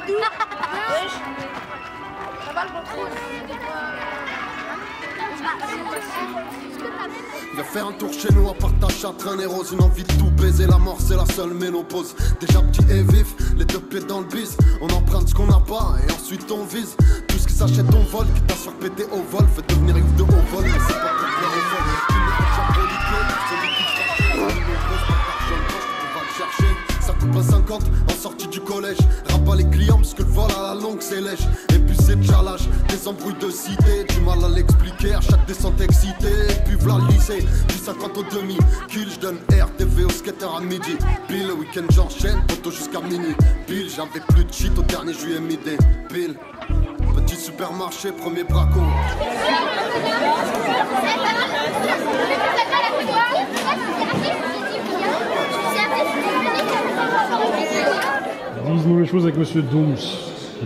d'où? Wesh. Ça va le contrôle? Viens faire un tour chez nous à part ta châtraine et rose. Une envie de tout baiser, la mort c'est la seule ménopause. Déjà petit et vif, les deux pieds dans le bis. On emprunte ce qu'on n'a pas et ensuite on vise. Tout ce qui s'achète on vole, qui t'a sur pété au vol. Fait devenir Yves de haut vol, mais c'est pas pour faire au vol. Tu n'es pas diabolique, celui qui se fâche. On va le chercher. Ça coupe à 50 en sortie du collège. Rabat les clients parce que le vol à la longue c'est lèche. Et puis c'est déjà l'âge, des embrouilles de cité. Du mal à l'expliquer, à chaque descente excitée. Et puis v'là le lycée, puis 50 au demi. Kill, j'donne RTV au skater à midi. Pile, le week-end j'enchaîne, photo jusqu'à minuit. Pile, j'avais plus de shit au dernier juillet midi. Pile, petit supermarché, premier braco. 10 nouvelles choses avec Monsieur Dooms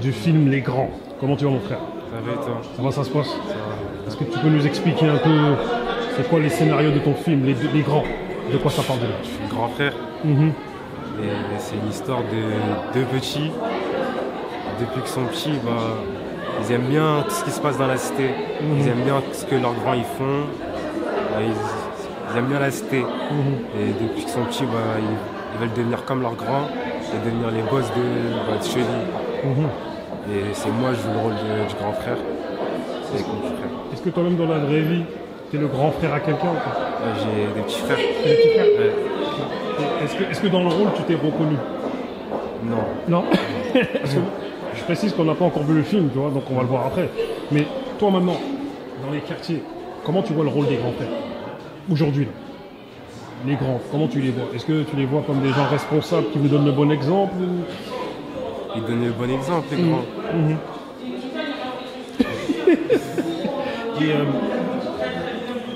du film Les Grands. Comment tu vas mon frère? Ça va et toi? Ça va, ça se passe? Ça va. Est-ce que tu peux nous expliquer un peu c'est quoi les scénarios de ton film, les Grands? De quoi ça parle de là? Je suis le grand frère. Et c'est une histoire de deux petits. Depuis qu'ils sont petits, ils aiment bien tout ce qui se passe dans la cité. Ils aiment bien ce que leurs grands ils font. Ils aiment bien la cité. Et depuis qu'ils sont petits, ils veulent devenir comme leurs grands et devenir les boss de Cheville. Et c'est moi, je joue le rôle du grand frère. C'est mon frère. Est-ce que toi-même dans la vraie vie, t'es le grand frère à quelqu'un ou pas? J'ai des petits frères. T'as des petits frères? Ouais. Est-ce que dans le rôle, tu t'es reconnu? Non. Non. Parce que je précise qu'on n'a pas encore vu le film, tu vois, donc on va le voir après. Mais toi maintenant, dans les quartiers, comment tu vois le rôle des grands frères aujourd'hui là? Les grands, comment tu les vois? Est-ce que tu les vois comme des gens responsables qui vous donnent le bon exemple ou... Ils donnent le bon exemple, les grands. Et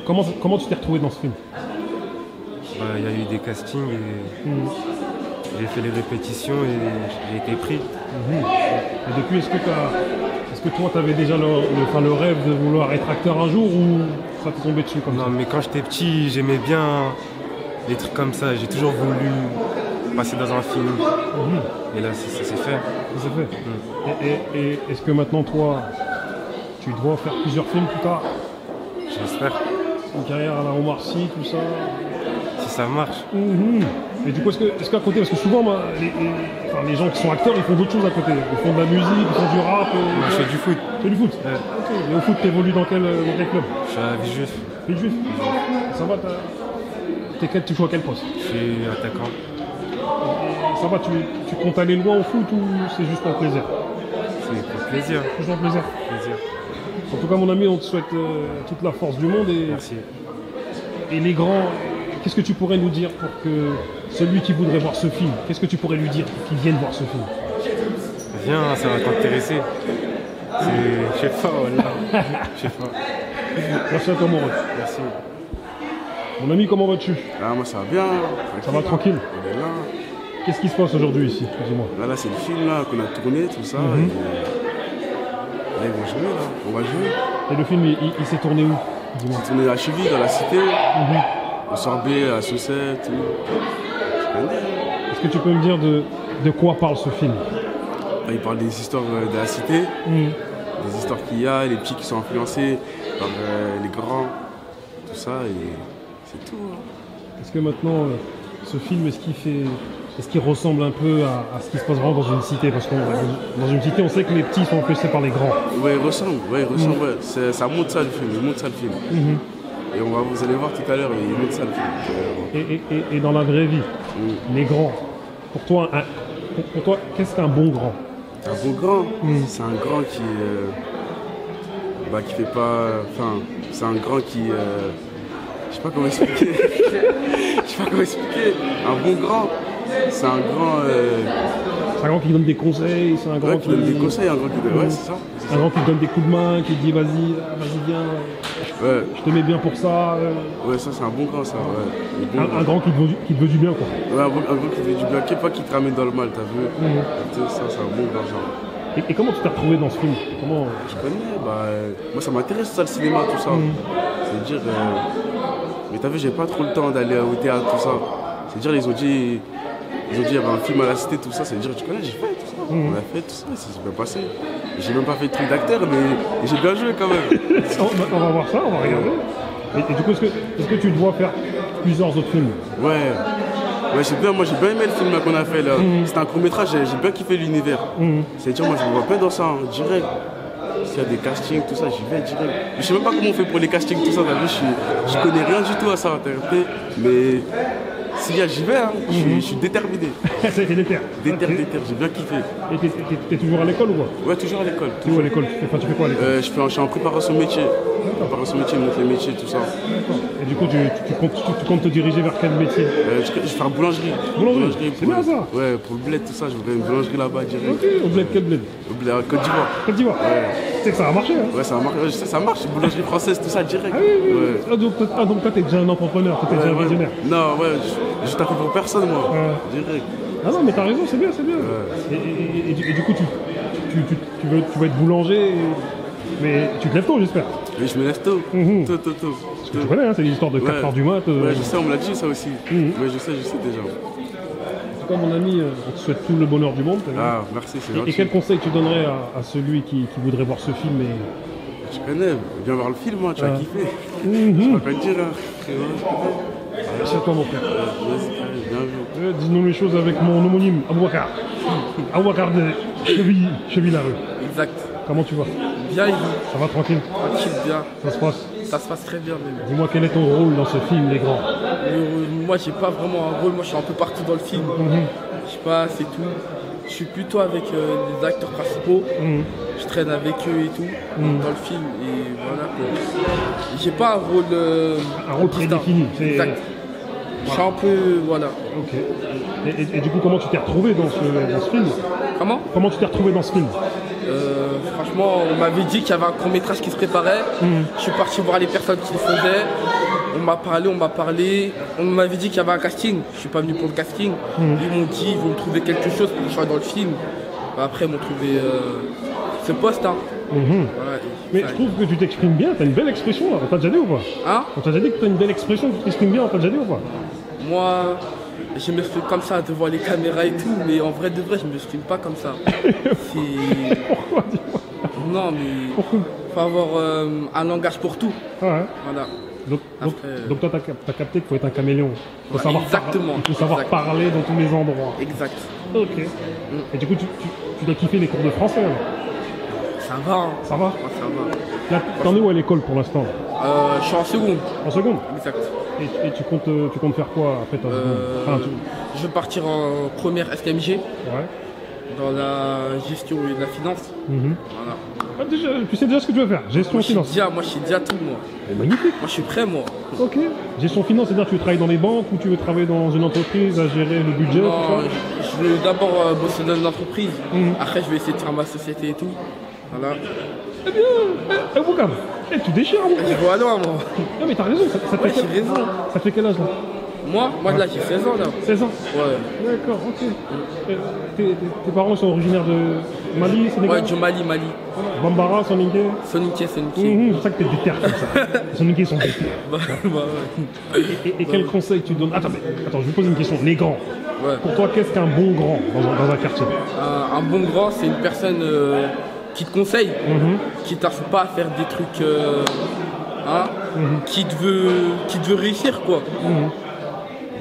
comment tu t'es retrouvé dans ce film? Il y a eu des castings et j'ai fait les répétitions et j'ai été pris. Et depuis, est-ce que toi, tu avais déjà le rêve de vouloir être acteur un jour ou ça t'est tombé dessus comme ça? Non, mais quand j'étais petit, j'aimais bien les trucs comme ça. J'ai toujours voulu passer dans un film. Et là, ça s'est fait. Ça s'est fait. Et est-ce que maintenant, toi, tu dois faire plusieurs films plus tard? J'espère. Une carrière à la Omar Sy, tout ça? Si ça marche. Et du coup, est-ce qu'à côté, parce que souvent, les gens qui sont acteurs, ils font d'autres choses à côté. Ils font de la musique, ils font du rap. Moi, je fais du foot. Tu fais du foot? Ouais. Ok. Et au foot, t'évolues dans quel club? Je suis à Villejuif. Villejuif? Ça va, tu joues à quel poste? Je suis attaquant. Et ça va, tu comptes aller loin au foot ou c'est juste pour plaisir? C'est pour plaisir. Juste pour plaisir. En tout cas, mon ami, on te souhaite toute la force du monde. Merci. Et les grands, qu'est-ce que tu pourrais nous dire pour que celui qui voudrait voir ce film, qu'est-ce que tu pourrais lui dire pour qu'il vienne voir ce film? Viens, ça va t'intéresser. Je sais pas, voilà. Je sais pas. Merci à toi, mon ref. Merci. Mon ami, comment vas-tu? Ah, moi ça va bien. Ça va tranquille? On est là. Qu'est-ce qui se passe aujourd'hui ici? Dis-moi. Là c'est le film là, qu'on a tourné, tout ça. Et... là, ils vont jouer, là. On va jouer. Et le film, il s'est tourné où? Dis-moi. On s'est tourné à Cheville, dans la cité. Au Sorbet, à Saucette. Est-ce que tu peux me dire de quoi parle ce film? Là, il parle des histoires de la cité. Des histoires qu'il y a, les petits qui sont influencés par les grands. Tout ça, et c'est tout. Est-ce que maintenant, ce film, est-ce qu'il ressemble un peu à ce qui se passe vraiment dans une cité? Parce que dans une cité, on sait que les petits sont influencés par les grands. Ouais, il ressemble. Ouais. Ça montre ça le film, il montre ça le film. Et vous allez voir tout à l'heure, il montre ça le film. Et dans la vraie vie, les grands, pour toi, qu'est-ce qu'un bon grand? Un bon grand, c'est un grand qui fait pas... Enfin, c'est un grand qui... je sais pas comment expliquer. Un bon grand, c'est un grand... C'est un grand qui donne des conseils, c'est un grand qui donne des conseils, un grand qui donne... Ouais, c'est ça. Un grand qui te donne des coups de main, qui te dit vas-y viens, je te mets bien pour ça. Ouais, ça c'est un bon grand, ça. Ouais. Un grand qui te veut du bien, quoi. Ouais, un grand qui te veut du bien, pas qui te ramène dans le mal, t'as vu. Ça, c'est un bon grand genre. Et comment tu t'es retrouvé dans ce film? Je connais, moi ça m'intéresse ça, le cinéma, tout ça. C'est-à-dire, mais t'as vu, j'ai pas trop le temps d'aller au théâtre, tout ça. C'est-à-dire, ils ont dit, il y avait un film à la cité, tout ça. C'est-à-dire, tu connais, j'ai fait tout ça. On a fait tout ça, ça s'est bien passé. J'ai même pas fait de truc d'acteur, mais j'ai bien joué quand même. On va voir ça, on va regarder. Et du coup, est-ce que tu dois faire plusieurs autres films? Ouais, moi j'ai bien aimé le film là, qu'on a fait là. C'était un court métrage, j'ai bien kiffé l'univers. C'est-à-dire, moi je me vois bien dans ça, hein, direct. S'il y a des castings, tout ça, j'y vais direct. Je sais même pas comment on fait pour les castings, tout ça, t'as vu, je connais rien du tout à ça, mais s'il y a, j'y vais, hein. Je suis déterminé. C'est déter. Déter, j'ai bien kiffé. Et t'es toujours à l'école ou quoi? Ouais, toujours à l'école. Tu es où à l'école? Tu fais quoi à l'école? Je suis en préparation métier. Préparation métier, monte les métiers, tout ça. Et du coup, tu comptes te diriger vers quel métier? Je vais faire boulangerie. Boulangerie, c'est bien ça. Ouais, pour le bled, tout ça, je voudrais une boulangerie là-bas direct. Ok, au bled, quel bled? Au bled, à Côte d'Ivoire. Côte d'Ivoire. Ouais. Tu sais que ça va marcher, hein? Ouais, ça marche, ça marche, boulangerie française, tout ça direct. Ah oui. Ouais. Donc toi, t'es déjà un entrepreneur, t'es déjà un visionnaire. Non, ouais, je t'appelle pour personne, moi. Direct. Ah non, mais t'as raison, c'est bien. Ouais. Et du coup, tu veux être boulanger, mais tu te lèves tôt, j'espère. Oui, je me lève tôt. Tôt. Tu connais, hein, c'est l'histoire de 4h du mat. Ouais, je sais, on me l'a dit ça aussi. Ouais, je sais déjà. En tout cas, mon ami, on te souhaite tout le bonheur du monde. Ah, merci, c'est gentil. Et quel conseil tu donnerais à celui qui voudrait voir ce film Tu connais, viens voir le film, hein, tu vas kiffer. Je peux pas te dire. Merci à toi, mon frère. Bien vu. Dis-nous les choses avec mon homonyme, Abouakar. Abouakar de Cheville-la-Rue. Exact. Comment tu vas? Bien, Yves. Ça va tranquille? Tranquille, bien. Ça se passe? Ça se passe très bien, même. Dis-moi quel est ton rôle dans ce film, Les Grands? Moi, j'ai pas vraiment un rôle. Moi, je suis un peu partout dans le film. Je sais pas, c'est tout. Je suis plutôt avec les acteurs principaux. Je traîne avec eux et tout dans le film. Et voilà quoi. J'ai pas un rôle très défini. Exact. Je suis un peu. Voilà. Ok. Et du coup, comment tu t'es retrouvé dans ce film? Comment tu t'es retrouvé dans ce film? Franchement, on m'avait dit qu'il y avait un court-métrage qui se préparait. Je suis parti voir les personnes qui le faisaient. On m'a parlé. On m'avait dit qu'il y avait un casting. Je suis pas venu pour le casting. Ils m'ont dit, ils vont me trouver quelque chose pour que je sois dans le film. Après, ils m'ont trouvé ce poste. Hein. Voilà, mais je trouve que tu t'exprimes bien, t'as une belle expression là. On t'a déjà dit ou pas? Hein? On t'a déjà dit que t'as une belle expression, que tu t'exprimes bien, on t'a déjà dit ou pas? Moi, je me fais comme ça devant les caméras et tout, mais en vrai de vrai, je me filme pas comme ça. Pourquoi, dis-moi? Non, mais pourquoi? Faut avoir un langage pour tout. Ouais. Voilà. Donc toi, t'as capté qu'il faut être un caméléon. Il faut savoir exactement. Il faut savoir parler dans tous les endroits. Exact. Ok. Et du coup, tu dois kiffer les cours de français là. Ça va. Hein. Ça va? Ouais, ça va. Là, t'en es où à l'école pour l'instant? Je suis en seconde. En seconde? Exact. Et tu comptes faire quoi après ta seconde? Je vais partir en première STMG. Ouais. Dans la gestion et la finance. Voilà. Ah, déjà, tu sais déjà ce que tu veux faire? Gestion et finance? Moi, je sais déjà tout, moi. C'est magnifique. Moi, je suis prêt, moi. Ok. Gestion finance, c'est-à-dire que tu veux travailler dans les banques ou tu veux travailler dans une entreprise à gérer le budget? Non, tout ça? je veux d'abord bosser dans une entreprise. Après, je vais essayer de faire ma société et tout. Voilà. Eh bien, Boukam, tu déchires, Boukam. Je vois loin, moi. Non, mais t'as raison. Ça ouais, j'ai raison. Ça fait quel âge là? Moi, là, j'ai 16 ans, là. 16 ans? Ouais. D'accord, ok. Tes parents sont originaires de Mali, Sénégal? Ouais, du Mali. Bambara, Soninké? Soninké. C'est pour ça que t'es déter comme ça. Les Soninké sont déter. Ouais. Et quel conseil tu donnes? Attends, je vais poser une question. Les grands. Ouais. Pour toi, qu'est-ce qu'un bon grand dans un quartier? Un bon grand, c'est une personne qui te conseille, qui t'incite pas à faire des trucs qui te veut réussir, quoi.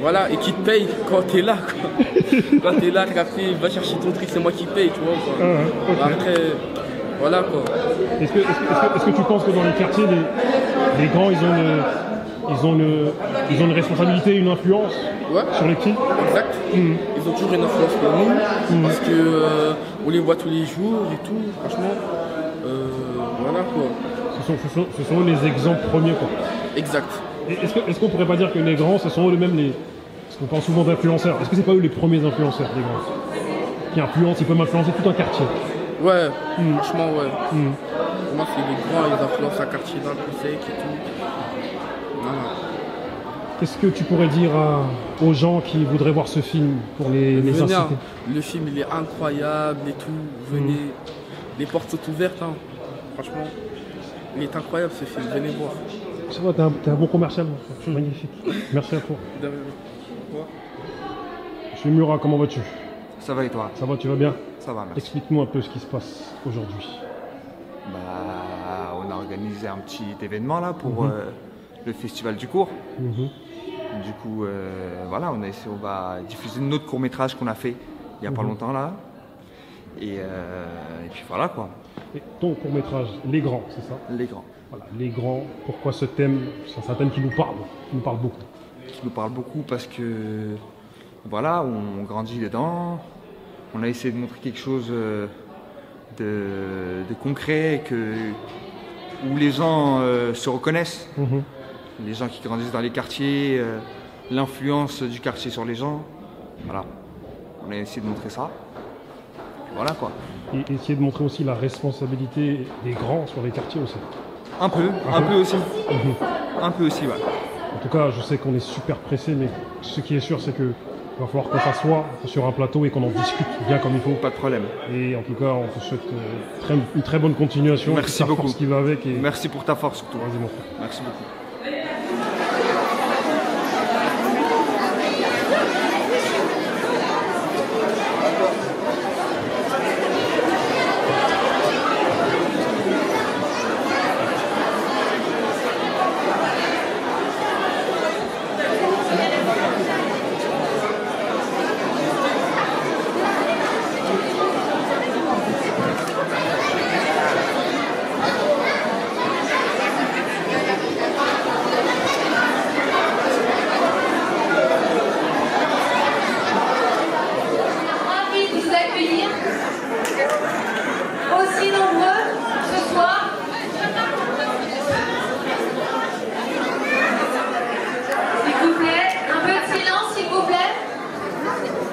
Voilà, et qui te paye quand t'es là, quoi. Quand t'es là, après, va chercher ton truc, c'est moi qui paye, tu vois, quoi. Okay. Après, voilà, quoi. Est-ce que tu penses que dans les quartiers, les grands, ils ont une responsabilité, une influence sur les petits? Exact. Ils ont toujours une influence pour nous, parce que on les voit tous les jours et tout, franchement. Voilà, quoi. Ce sont les exemples premiers, quoi. Exact. Est-ce qu'on pourrait pas dire que les grands, ce sont eux-mêmes parce qu'on parle souvent d'influenceurs. Est-ce que c'est pas eux les premiers influenceurs, les grands? Qui influencent, ils peuvent influencer tout un quartier. Ouais, franchement, ouais. Pour moi, c'est les grands, ils influencent un quartier dans le sec et tout. Voilà. Qu'est-ce que tu pourrais dire aux gens qui voudraient voir ce film pour les inciter? Le film, il est incroyable et tout. Venez, les portes sont ouvertes, hein. Franchement, il est incroyable ce film, venez voir. Ça va, t'es un bon commercial, magnifique. Merci à toi. Je suis Murat, comment vas-tu? Ça va et toi? Ça va, tu vas bien? Ça va, merci. Explique-nous un peu ce qui se passe aujourd'hui. Bah, on a organisé un petit événement là pour le festival du cours. Du coup, voilà, on va diffuser notre court-métrage qu'on a fait il n'y a pas longtemps là. Et puis voilà quoi. Et ton court-métrage, Les Grands, c'est ça? Les Grands. Voilà, Les Grands, pourquoi ce thème? C'est un thème qui nous parle beaucoup. Qui nous parle beaucoup parce que, voilà, on grandit dedans. On a essayé de montrer quelque chose de concret, où les gens se reconnaissent. Les gens qui grandissent dans les quartiers, l'influence du quartier sur les gens. Voilà, on a essayé de montrer ça. Voilà quoi. Et essayer de montrer aussi la responsabilité des grands sur les quartiers aussi. Un peu aussi. Un peu aussi, ouais. En tout cas, je sais qu'on est super pressé, mais ce qui est sûr, c'est que il va falloir qu'on s'assoie sur un plateau et qu'on en discute bien comme il faut. Pas de problème. Et en tout cas, on te souhaite une très bonne continuation. Merci beaucoup. Force qui va avec. Et... Merci pour ta force surtout. Vas-y mon frère. Merci beaucoup.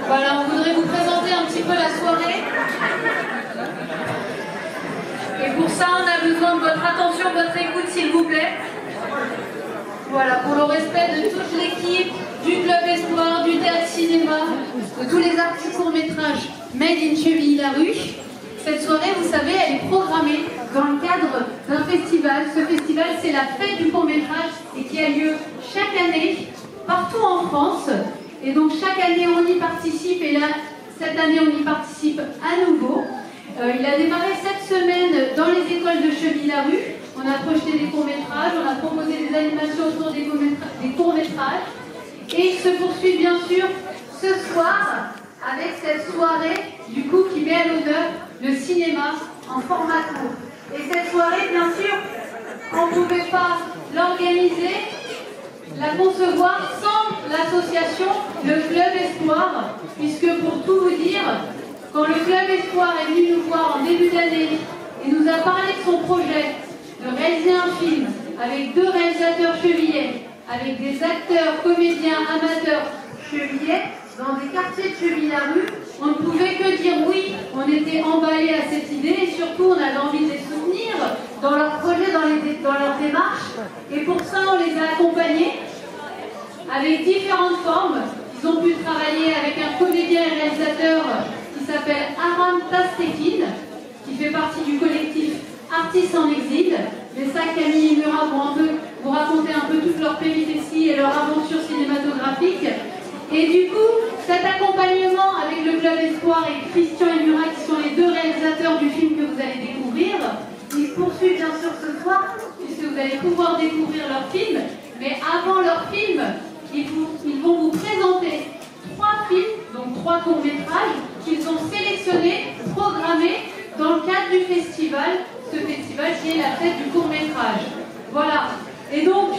Voilà, on voudrait vous présenter un petit peu la soirée. Et pour ça, on a besoin de votre attention, votre écoute, s'il vous plaît. Voilà, pour le respect de toute l'équipe du Club Espoir, du Théâtre Cinéma, de tous les artistes courts-métrages Made in Chevilly-Larue. Cette soirée, vous savez, elle est programmée dans le cadre d'un festival. Ce festival, c'est la fête du court-métrage et qui a lieu chaque année, partout en France. Et donc chaque année on y participe et là cette année on y participe à nouveau. Il a démarré cette semaine dans les écoles de Chevilly-Larue. On a projeté des courts-métrages, on a proposé des animations autour des courts-métrages. Et il se poursuit bien sûr ce soir avec cette soirée du coup qui met à l'honneur le cinéma en format court. Et cette soirée bien sûr on ne pouvait pas l'organiser, la concevoir sans l'association Le Club Espoir, puisque pour tout vous dire, quand le Club Espoir est venu nous voir en début d'année et nous a parlé de son projet de réaliser un film avec 2 réalisateurs chevillais, avec des acteurs, comédiens, amateurs chevillais, dans des quartiers de Chevilly-Larue, on ne pouvait que dire oui, on était emballés à cette idée et surtout on avait envie de les soutenir dans leur projet, dans leur démarche. Et pour ça, on les a accompagnés avec différentes formes. Ils ont pu travailler avec un comédien et réalisateur qui s'appelle Aram Tastekin, qui fait partie du collectif Artistes en exil. Les 5 Camille et Murat vont vous raconter un peu toute leur péripétie et leur aventure cinématographique. Et du coup, cet accompagnement avec le Club Espoir et Christian et Murat, qui sont les 2 réalisateurs du film que vous allez découvrir, ils poursuivent bien sûr ce soir, puisque vous allez pouvoir découvrir leur film. Mais avant leur film, ils vont vous présenter 3 films, donc 3 courts-métrages, qu'ils ont sélectionnés, programmés dans le cadre du festival, ce festival qui est la fête du court-métrage. Voilà. Et donc,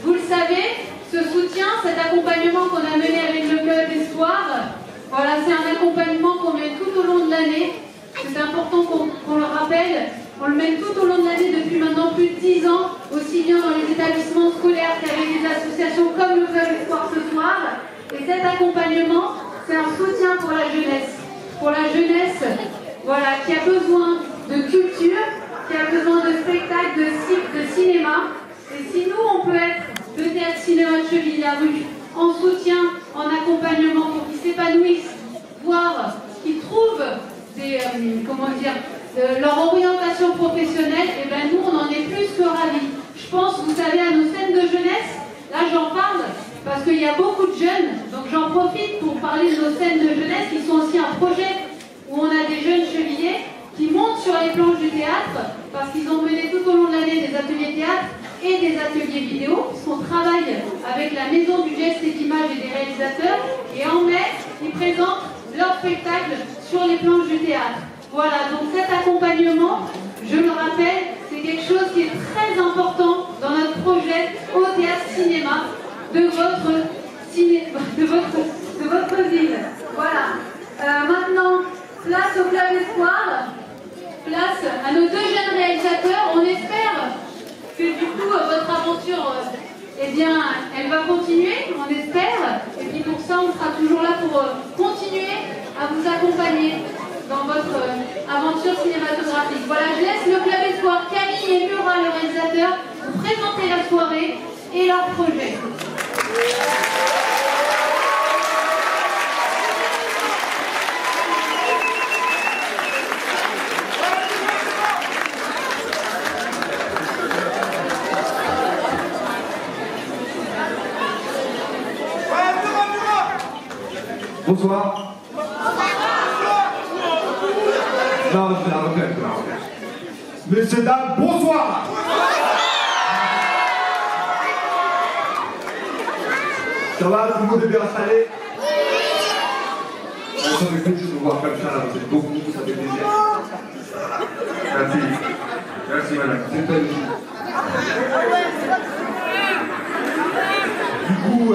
vous le savez, ce soutien, cet accompagnement qu'on a mené avec le Club Espoir, voilà, c'est un accompagnement qu'on met tout au long de l'année. C'est important qu'on le rappelle. On le mène tout au long de l'année depuis maintenant plus de 10 ans, aussi bien dans les établissements scolaires qu'avec des associations comme le Club Espoir ce soir. Et cet accompagnement, c'est un soutien pour la jeunesse. Pour la jeunesse, voilà, qui a besoin de culture, qui a besoin de spectacles, de cinéma. Et si nous, on peut être le Théâtre Cinéma de Chevilly-Larue en soutien, en accompagnement pour qu'ils s'épanouissent, voire qu'ils trouvent des, leur orientation professionnelle, et bien nous, on en est plus que ravis. Je pense, vous savez, à nos scènes de jeunesse, là j'en parle parce qu'il y a beaucoup de jeunes, donc j'en profite. profite pour parler de nos scènes de jeunesse qui sont aussi un projet où on a des jeunes chevillés qui montent sur les planches du théâtre parce qu'ils ont mené tout au long de l'année des ateliers théâtre et des ateliers vidéo, puisqu'on travaille avec la Maison du Geste et d'Image et des réalisateurs, et en mai, ils présentent leur spectacle sur les planches du théâtre. Voilà, donc cet accompagnement, je le rappelle, c'est quelque chose qui est très important dans notre projet au théâtre cinéma de votre ville. Voilà. Maintenant, place au Club Espoir, place à nos deux jeunes réalisateurs. On espère que du coup votre aventure, eh bien, elle va continuer, on espère. Et puis pour ça, on sera toujours là pour continuer à vous accompagner dans votre aventure cinématographique. Voilà, je laisse le Club Espoir, Camille et Murat, le réalisateur, vous présenter la soirée et leur projet. Bonsoir. Non, je vais la refaire. Messieurs, dames, bonsoir. Ça va, tout le monde est bien installé? Ça me fait plaisir de vous voir comme ça, là. Vous êtes beaucoup, ça fait plaisir. Merci. Merci, madame. C'est une belle vie. Du coup,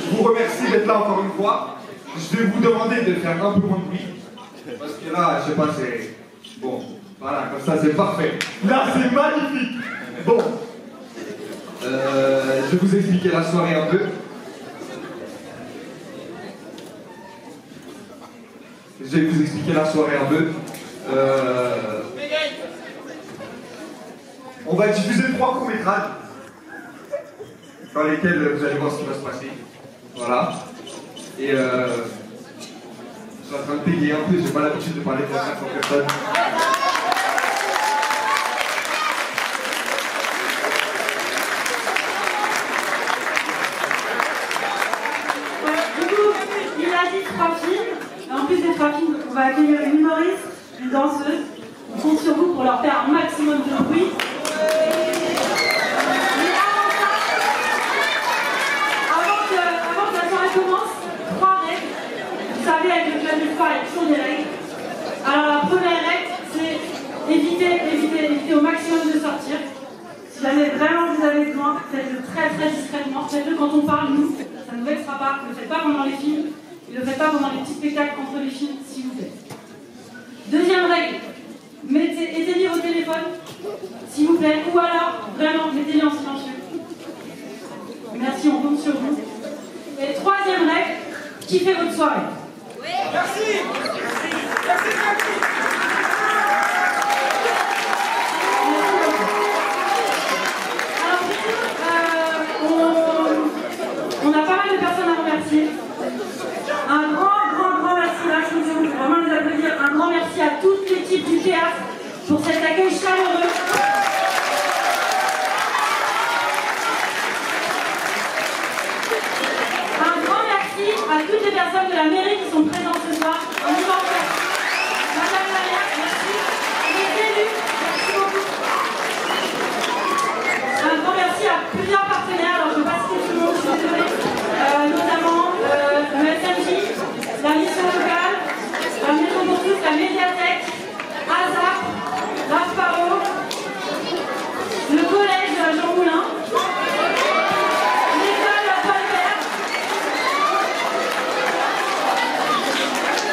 je vous remercie d'être là encore une fois. Je vais vous demander de faire un peu moins de bruit. Parce que là, je sais pas, c'est... Bon, voilà, comme ça, c'est parfait. Là, c'est magnifique. Bon. Je vais vous expliquer la soirée un peu. On va diffuser 3 courts-métrages dans lesquels vous allez voir ce qui va se passer. Voilà. Et je suis en train de payer un peu, j'ai pas l'habitude de parler de 500 personnes. Du coup, il a dit 3 films. Et en plus des 3 films, on va accueillir une humoriste, une danseuse. On compte sur vous pour leur faire un maximum de bruit. Avec le Club Espoir, il y a toujours des règles. Alors la première règle, c'est éviter au maximum de sortir. Si jamais vraiment vous avez besoin, faites-le très discrètement. Faites-le quand on parle, nous, ça ne nous vexera pas. Ne le faites pas pendant les films. Ne le faites pas pendant les petits spectacles entre les films, s'il vous plaît. Deuxième règle, éteignez vos téléphones, s'il vous plaît. Ou alors, vraiment, mettez-les en silencieux. Merci, on compte sur vous. Et troisième règle, kiffez votre soirée. Merci. On a pas mal de personnes à remercier. Un grand merci, là je vous ai vraiment les applaudir. Un grand merci à toute l'équipe du théâtre pour cet accueil chaleureux. Un grand merci à toutes les personnes de la mairie qui sont présentes ce soir. Un immense merci. Madame la maire, merci. Les élus, merci beaucoup. Un grand merci à plusieurs partenaires, alors je ne vais pas citer tout le monde, je suis désolée. Notamment le SMJ, la mission locale, la maison pour tous, la médiathèque, ASAP, l'AFPARO, le collège Jean Moulin, l'école Paul Vert.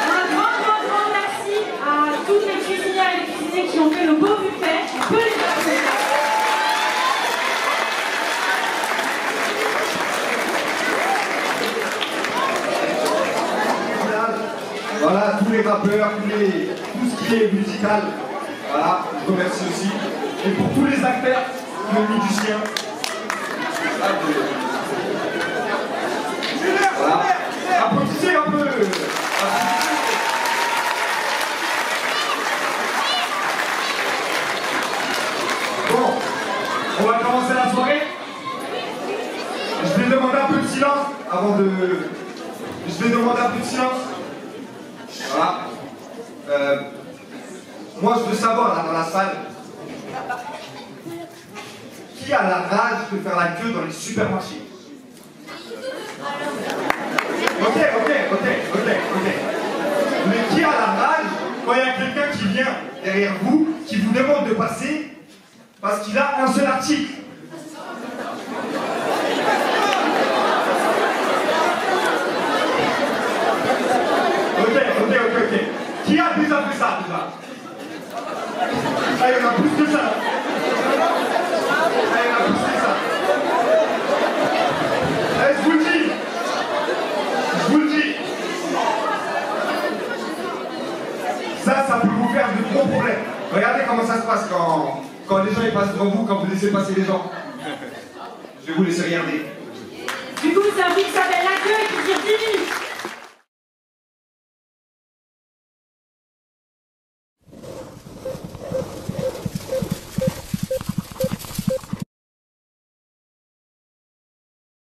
Un grand merci à toutes les cuisinières et les cuisiniers qui ont fait le beau buffet. On peut les applaudir. Voilà, tous les rappeurs, tout ce qui est musical. Voilà, je remercie aussi. Et pour tous les acteurs, le musicien. Voilà. Applaudissez un peu. Bon, on va commencer la soirée. Je vais demander un peu de silence avant de Je vais demander un peu de silence. Voilà. Moi, je veux savoir, là, dans la salle, qui a la rage de faire la queue dans les supermarchés? Ok. Mais qui a la rage quand il y a quelqu'un qui vient derrière vous, qui vous demande de passer parce qu'il a un seul article? Ok. Qui a déjà fait ça, déjà? Ah, il y en a plus que ça. Eh, je vous le dis. Ça peut vous faire de gros problèmes. Regardez comment ça se passe quand les gens ils passent devant vous, quand vous laissez passer les gens. Je vais vous laisser regarder. Du coup, c'est un film qui s'appelle La queue et qui dure 10 minutes.